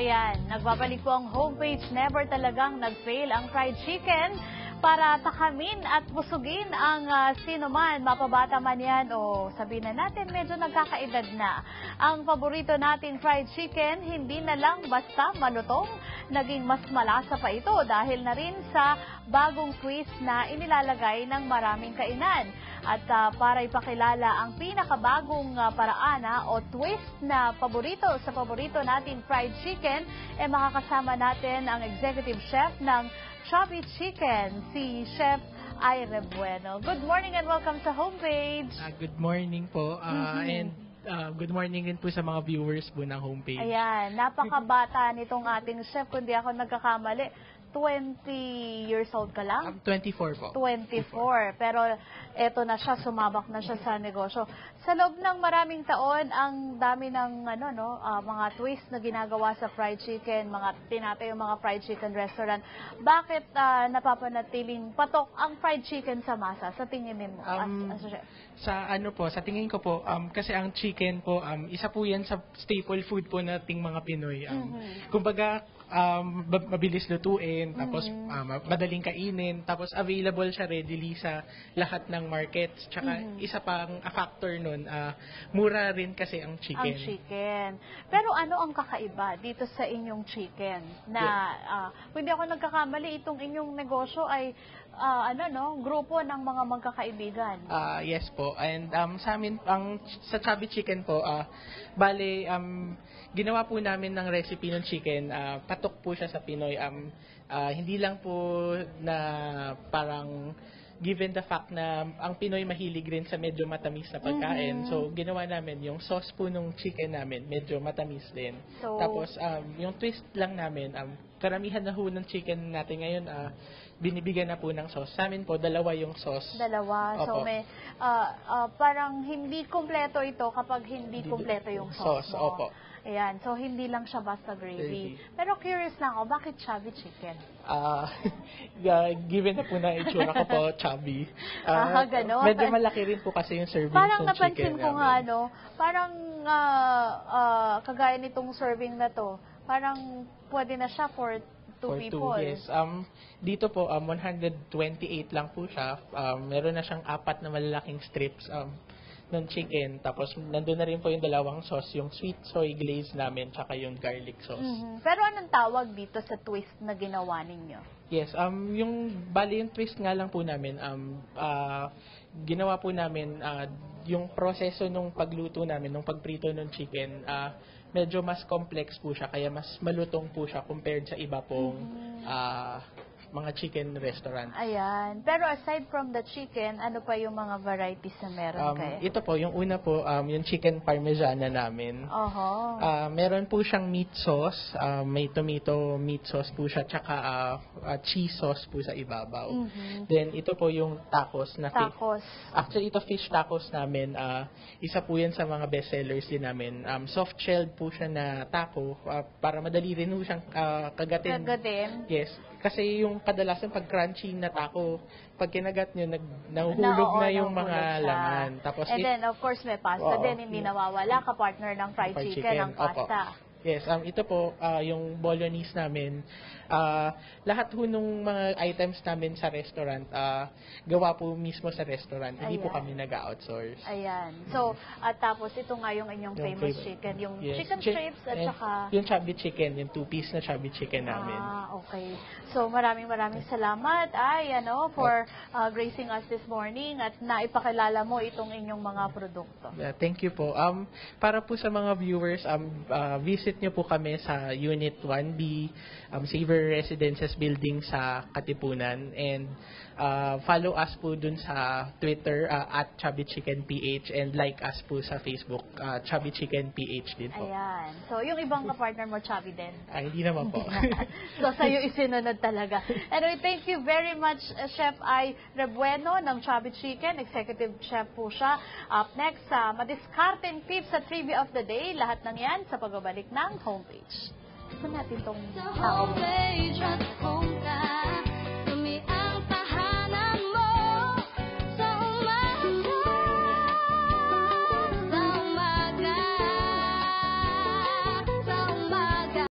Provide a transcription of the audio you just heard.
Ayan, nagbabalik po ang homepage. Never talagang nag-fail ang fried chicken para takamin at busugin ang sino man, mapabata man yan o sabihin na natin medyo nagkakaedad na. Ang paborito nating fried chicken, hindi na lang basta malutong, naging mas malasa pa ito dahil na rin sa bagong twist na inilalagay ng maraming kainan. At para ipakilala ang pinakabagong paraan o twist na paborito sa paborito nating fried chicken, makakasama natin ang executive chef ng Chubby Chicken, si Chef Ire Bueno. Good morning and welcome sa homepage. Good morning po. And good morning din po sa mga viewers po ng homepage. Ayan, napakabata nitong ating chef, kundi ako nagkakamali. 20 years old ka lang? 24 po. 24. Pero eto na siya, sumabak na siya sa negosyo. Sa loob ng maraming taon, ang dami ng mga twist na ginagawa sa fried chicken, mga tinatayong mga fried chicken restaurant. Bakit napapanatiling patok ang fried chicken sa masa? Sa tingin mo as chef? Sa tingin ko po, kasi ang chicken po, isa po yan sa staple food po nating mga Pinoy. Kumbaga, mabilis lutuin, tapos madaling kainin, tapos available siya readily sa lahat ng markets. Tsaka isa pang factor nun, mura rin kasi ang chicken. Ang chicken. Pero ano ang kakaiba dito sa inyong chicken? Na kung hindi ako nagkakamali, itong inyong negosyo ay grupo ng mga magkakaibigan. Yes po. And sa amin, sa Chubby Chicken po, bale, ginawa po namin ng recipe ng chicken. Patok po siya sa Pinoy. Hindi lang po na parang given the fact na ang Pinoy mahilig rin sa medyo matamis na pagkain. So, ginawa namin yung sauce po ng chicken namin, medyo matamis din. So, tapos, yung twist lang namin, karamihan na ho ng chicken natin ngayon, binibigyan na po ng sauce. Sa amin po, dalawa yung sauce. Dalawa. Opo. So, may, parang hindi kompleto ito kapag hindi kompleto yung sauce mo. Opo. Ayan. So, hindi lang siya basta gravy. Pero curious lang ako, bakit chubby chicken? Given na po na itsura ko po, chubby. Ganon. Medyo malaki rin po kasi yung serving parang ng chicken. Parang napansin ko nga, parang kagaya nitong serving na to, parang pwede na siya for two people. Yes. Dito po, 128 lang po siya. Meron na siyang 4 na malalaking strips ng chicken. Tapos, nandun na rin po yung dalawang sauce, yung sweet soy glaze namin, tsaka yung garlic sauce. Pero anong tawag dito sa twist na ginawa ninyo? Yes, yung twist nga lang po namin, ginawa po namin, yung proseso nung pagluto namin, nung pagprito ng chicken, medyo mas complex po siya, kaya mas malutong po siya compared sa iba pong mga chicken restaurant. Ayan. Pero aside from the chicken, ano pa yung mga varieties na meron kayo? Ito po, yung una po, yung chicken parmesana namin. Meron po siyang meat sauce. May tomato meat sauce po siya, tsaka cheese sauce po sa ibabaw. Then, ito po yung tacos. Tacos. Actually, ito fish tacos namin. Isa po yan sa mga bestsellers din namin. Soft-shelled po siya na taco para madali rin po siyang kagatin. Yes. Kasi yung kadalasan pag crunchy na taco, pag kinagat nyo, nahuhulog na yung mga laman. Tapos and then, of course, may pasta din. Hindi nawawala ka-partner ng fried chicken, ang pasta. Yes, ito po, yung bolognese namin. Lahat po nung mga items namin sa restaurant, gawa po mismo sa restaurant. Hindi po kami nag-outsource. Ayan. So, at tapos ito nga yung inyong famous chicken. Yung chicken strips at saka yung chubby chicken, yung 2-piece na chubby chicken namin. Okay. So, maraming salamat for gracing us this morning at naipakilala mo itong inyong mga produkto. Thank you po. Para po sa mga viewers, visit nyo po kami sa Unit 1B, Savor Residences Building sa Katipunan, and follow us po dun sa Twitter at Chubby Chicken PH, and like us po sa Facebook, Chubby Chicken PH din po. Ayan. So, yung ibang kapartner mo, chubby din? Hindi naman po. So, sa'yo isinunod talaga. Anyway, thank you very much, Chef Ire Bueno ng Chubby Chicken. Executive Chef po siya. Up next, madiskarteng tips sa Trivia of the Day. Lahat ng yan sa pagbabalik ng homepage. Gusto natin itong tao.